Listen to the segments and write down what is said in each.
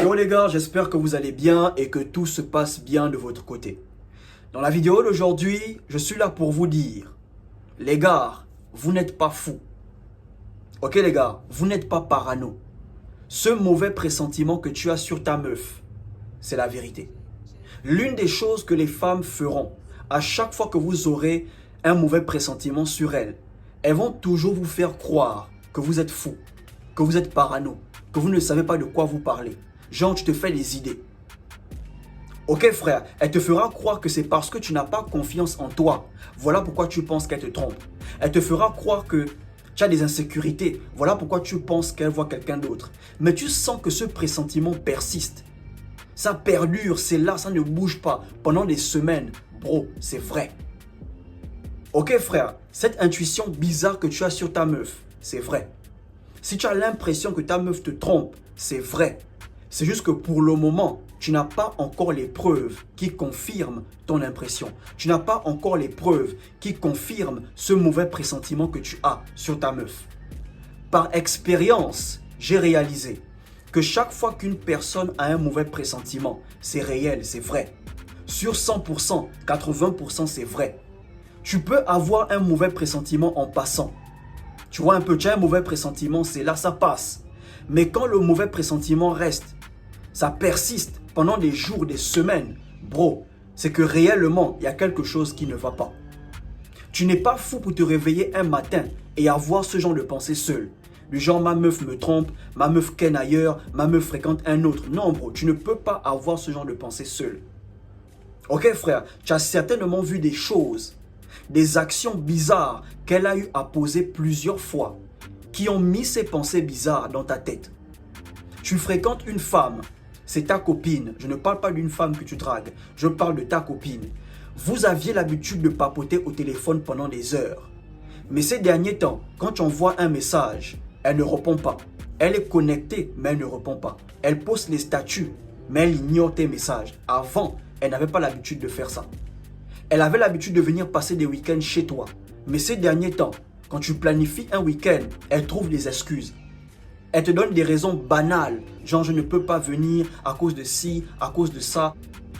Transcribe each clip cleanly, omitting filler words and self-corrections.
Yo les gars, j'espère que vous allez bien et que tout se passe bien de votre côté. Dans la vidéo d'aujourd'hui, je suis là pour vous dire, les gars, vous n'êtes pas fous. Ok les gars, vous n'êtes pas parano. Ce mauvais pressentiment que tu as sur ta meuf, c'est la vérité. L'une des choses que les femmes feront à chaque fois que vous aurez un mauvais pressentiment sur elles, elles vont toujours vous faire croire que vous êtes fou, que vous êtes parano, que vous ne savez pas de quoi vous parlez. Genre, tu te fais les idées. Ok frère, elle te fera croire que c'est parce que tu n'as pas confiance en toi. Voilà pourquoi tu penses qu'elle te trompe. Elle te fera croire que tu as des insécurités. Voilà pourquoi tu penses qu'elle voit quelqu'un d'autre. Mais tu sens que ce pressentiment persiste. Ça perdure, c'est là, ça ne bouge pas. Pendant des semaines, bro, c'est vrai. Ok frère, cette intuition bizarre que tu as sur ta meuf, c'est vrai. Si tu as l'impression que ta meuf te trompe, c'est vrai. C'est juste que pour le moment, tu n'as pas encore les preuves qui confirment ton impression. Tu n'as pas encore les preuves qui confirment ce mauvais pressentiment que tu as sur ta meuf. Par expérience, j'ai réalisé que chaque fois qu'une personne a un mauvais pressentiment, c'est réel, c'est vrai. Sur 100%, 80% c'est vrai. Tu peux avoir un mauvais pressentiment en passant. Tu vois un peu, tu as un mauvais pressentiment, c'est là, ça passe. Mais quand le mauvais pressentiment reste, ça persiste pendant des jours, des semaines, bro, c'est que réellement, il y a quelque chose qui ne va pas. Tu n'es pas fou pour te réveiller un matin et avoir ce genre de pensée seul. Du genre, ma meuf me trompe, ma meuf ken ailleurs, ma meuf fréquente un autre. Non, bro, tu ne peux pas avoir ce genre de pensée seul. Ok, frère, tu as certainement vu des choses, des actions bizarres qu'elle a eu à poser plusieurs fois, qui ont mis ces pensées bizarres dans ta tête. Tu fréquentes une femme, c'est ta copine. Je ne parle pas d'une femme que tu dragues, je parle de ta copine. Vous aviez l'habitude de papoter au téléphone pendant des heures. Mais ces derniers temps, quand tu envoies un message, elle ne répond pas. Elle est connectée, mais elle ne répond pas. Elle poste les statuts, mais elle ignore tes messages. Avant, elle n'avait pas l'habitude de faire ça. Elle avait l'habitude de venir passer des week-ends chez toi. Mais ces derniers temps, quand tu planifies un week-end, elle trouve des excuses. Elle te donne des raisons banales, genre je ne peux pas venir à cause de ci, à cause de ça.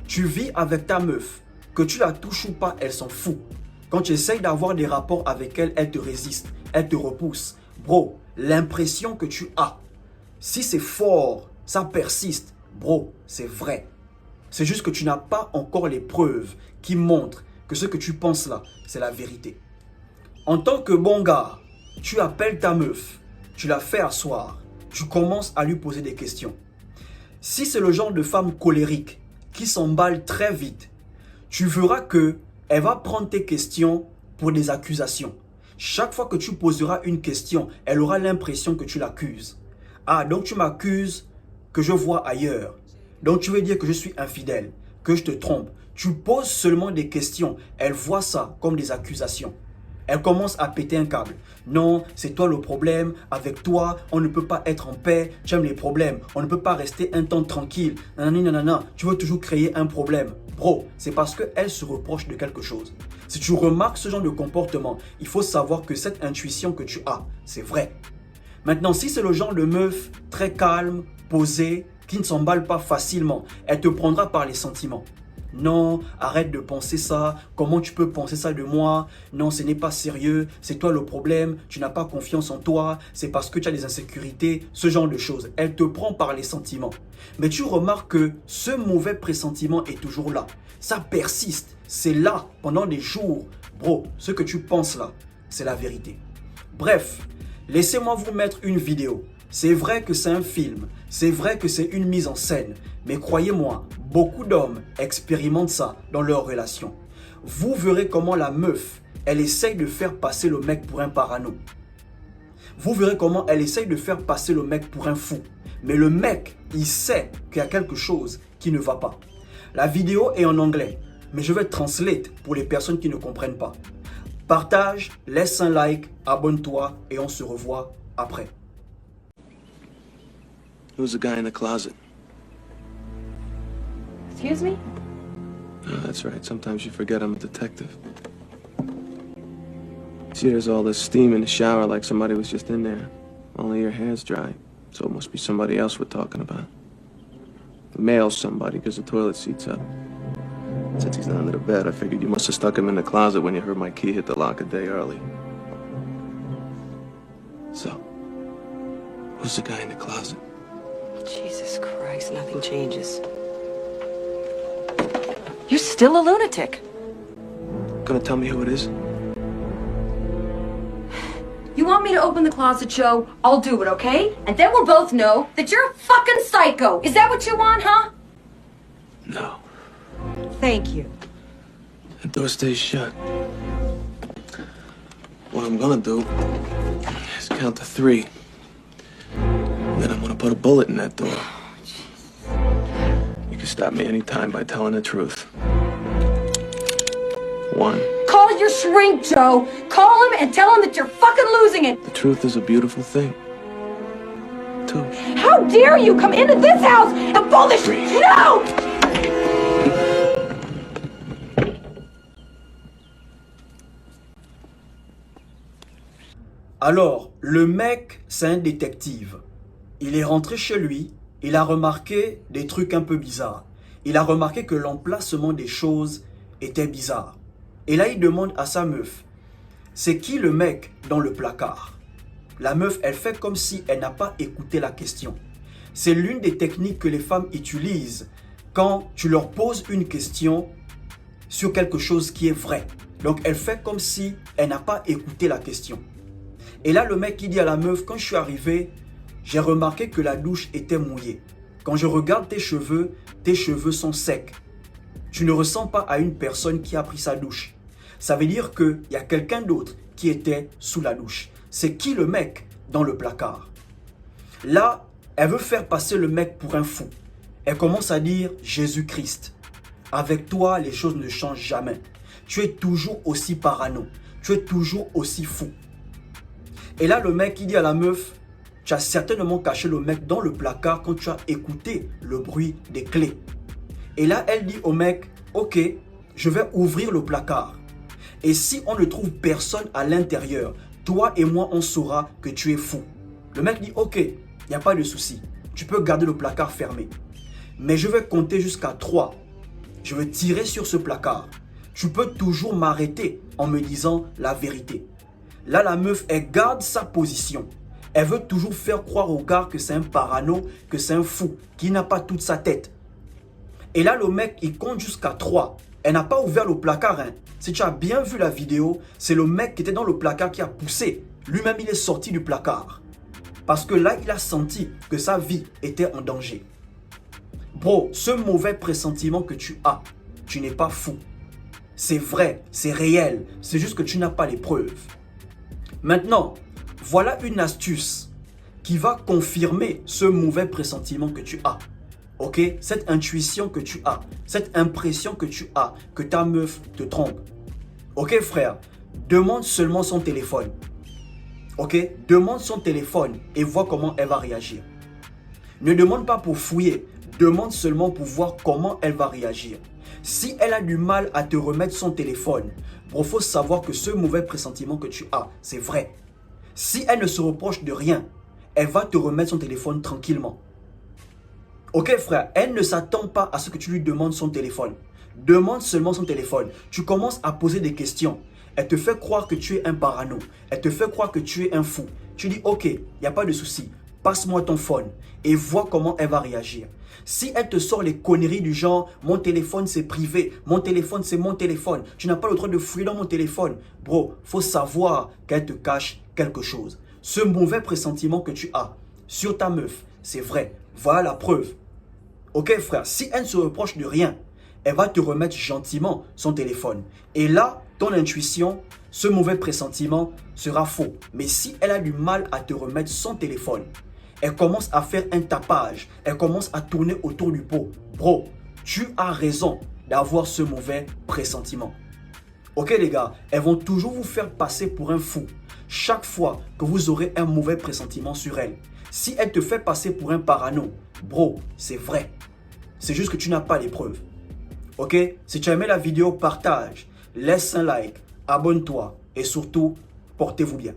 Tu vis avec ta meuf, que tu la touches ou pas, elle s'en fout. Quand tu essayes d'avoir des rapports avec elle, elle te résiste, elle te repousse. Bro, l'impression que tu as, si c'est fort, ça persiste, bro, c'est vrai. C'est juste que tu n'as pas encore les preuves qui montrent que ce que tu penses là, c'est la vérité. En tant que bon gars, tu appelles ta meuf, tu la fais asseoir, tu commences à lui poser des questions. Si c'est le genre de femme colérique qui s'emballe très vite, tu verras que elle va prendre tes questions pour des accusations. Chaque fois que tu poseras une question, elle aura l'impression que tu l'accuses. Ah, donc tu m'accuses que je vois ailleurs. Donc tu veux dire que je suis infidèle, que je te trompe. Tu poses seulement des questions. Elle voit ça comme des accusations. Elle commence à péter un câble. Non, c'est toi le problème. Avec toi, on ne peut pas être en paix. Tu aimes les problèmes. On ne peut pas rester un temps tranquille. Nanana. Tu veux toujours créer un problème. Bro, c'est parce qu'elle se reproche de quelque chose. Si tu remarques ce genre de comportement, il faut savoir que cette intuition que tu as, c'est vrai. Maintenant, si c'est le genre de meuf très calme, posée, qui ne s'emballe pas facilement, elle te prendra par les sentiments. Non, arrête de penser ça. Comment tu peux penser ça de moi? Non, ce n'est pas sérieux. C'est toi le problème. Tu n'as pas confiance en toi. C'est parce que tu as des insécurités. Ce genre de choses. Elle te prend par les sentiments. Mais tu remarques que ce mauvais pressentiment est toujours là. Ça persiste. C'est là pendant des jours. Bro, ce que tu penses là, c'est la vérité. Bref, laissez-moi vous mettre une vidéo. C'est vrai que c'est un film, c'est vrai que c'est une mise en scène, mais croyez-moi, beaucoup d'hommes expérimentent ça dans leur relation. Vous verrez comment la meuf, elle essaye de faire passer le mec pour un parano. Vous verrez comment elle essaye de faire passer le mec pour un fou. Mais le mec, il sait qu'il y a quelque chose qui ne va pas. La vidéo est en anglais, mais je vais translate pour les personnes qui ne comprennent pas. Partage, laisse un like, abonne-toi et on se revoit après. Who's the guy in the closet? Excuse me? Oh, that's right. Sometimes you forget I'm a detective. See, there's all this steam in the shower like somebody was just in there. Only your hair's dry, so it must be somebody else we're talking about. mail somebody because the toilet seat's up. Since he's not under the bed, I figured you must have stuck him in the closet when you heard my key hit the lock a day early. So, who's the guy in the closet? Jesus Christ, nothing changes. You're still a lunatic. Gonna tell me who it is? You want me to open the closet, Joe? I'll do it, okay? And then we'll both know that you're a fucking psycho. Is that what you want, huh? No. Thank you. The door stays shut. What I'm gonna do is count to 3. And then I'm gonna put a bullet in that door. You can stop me anytime by telling the truth. 1. Call your shrink, Joe. Call him and tell him that you're fucking losing it. The truth is a beautiful thing. 2. How dare you come into this house and pull this? 3. No! Alors, le mec, c'est un détective. Il est rentré chez lui, il a remarqué des trucs un peu bizarres. Il a remarqué que l'emplacement des choses était bizarre. Et là, il demande à sa meuf, c'est qui le mec dans le placard? La meuf, elle fait comme si elle n'a pas écouté la question. C'est l'une des techniques que les femmes utilisent quand tu leur poses une question sur quelque chose qui est vrai. Donc, elle fait comme si elle n'a pas écouté la question. Et là, le mec qui dit à la meuf, quand je suis arrivé, j'ai remarqué que la douche était mouillée. Quand je regarde tes cheveux sont secs. Tu ne ressens pas à une personne qui a pris sa douche. Ça veut dire qu'il y a quelqu'un d'autre qui était sous la douche. C'est qui le mec dans le placard? Là, elle veut faire passer le mec pour un fou. Elle commence à dire Jésus-Christ. Avec toi, les choses ne changent jamais. Tu es toujours aussi parano. Tu es toujours aussi fou. Et là, le mec, il dit à la meuf, tu as certainement caché le mec dans le placard quand tu as écouté le bruit des clés. Et là, elle dit au mec, ok, je vais ouvrir le placard. Et si on ne trouve personne à l'intérieur, toi et moi, on saura que tu es fou. Le mec dit, ok, il n'y a pas de souci. Tu peux garder le placard fermé. Mais je vais compter jusqu'à 3. Je vais tirer sur ce placard. Tu peux toujours m'arrêter en me disant la vérité. Là, la meuf, elle garde sa position. Elle veut toujours faire croire au gars que c'est un parano, que c'est un fou, qui n'a pas toute sa tête. Et là, le mec, il compte jusqu'à 3. Elle n'a pas ouvert le placard. Hein. Si tu as bien vu la vidéo, c'est le mec qui était dans le placard qui a poussé. Lui-même, il est sorti du placard. Parce que là, il a senti que sa vie était en danger. Bro, ce mauvais pressentiment que tu as, tu n'es pas fou. C'est vrai, c'est réel. C'est juste que tu n'as pas les preuves. Maintenant, voilà une astuce qui va confirmer ce mauvais pressentiment que tu as. Ok? Cette intuition que tu as, cette impression que tu as, que ta meuf te trompe. Ok frère? Demande seulement son téléphone. Ok? Demande son téléphone et vois comment elle va réagir. Ne demande pas pour fouiller. Demande seulement pour voir comment elle va réagir. Si elle a du mal à te remettre son téléphone, il faut savoir que ce mauvais pressentiment que tu as, c'est vrai. Si elle ne se reproche de rien, elle va te remettre son téléphone tranquillement. Ok frère, elle ne s'attend pas à ce que tu lui demandes son téléphone. Demande seulement son téléphone. Tu commences à poser des questions. Elle te fait croire que tu es un parano. Elle te fait croire que tu es un fou. Tu dis ok, il n'y a pas de souci. Passe-moi ton phone et vois comment elle va réagir. Si elle te sort les conneries du genre « Mon téléphone c'est privé, mon téléphone c'est mon téléphone, tu n'as pas le droit de fouiller dans mon téléphone. » Bro, faut savoir qu'elle te cache quelque chose. Ce mauvais pressentiment que tu as sur ta meuf, c'est vrai. Voilà la preuve. Ok frère, si elle ne se reproche de rien, elle va te remettre gentiment son téléphone. Et là, ton intuition, ce mauvais pressentiment sera faux. Mais si elle a du mal à te remettre son téléphone, elle commence à faire un tapage, elle commence à tourner autour du pot. Bro, tu as raison d'avoir ce mauvais pressentiment. Ok les gars, elles vont toujours vous faire passer pour un fou chaque fois que vous aurez un mauvais pressentiment sur elle. Si elle te fait passer pour un parano, bro, c'est vrai. C'est juste que tu n'as pas les preuves. Ok? Si tu as aimé la vidéo, partage, laisse un like, abonne-toi et surtout, portez-vous bien.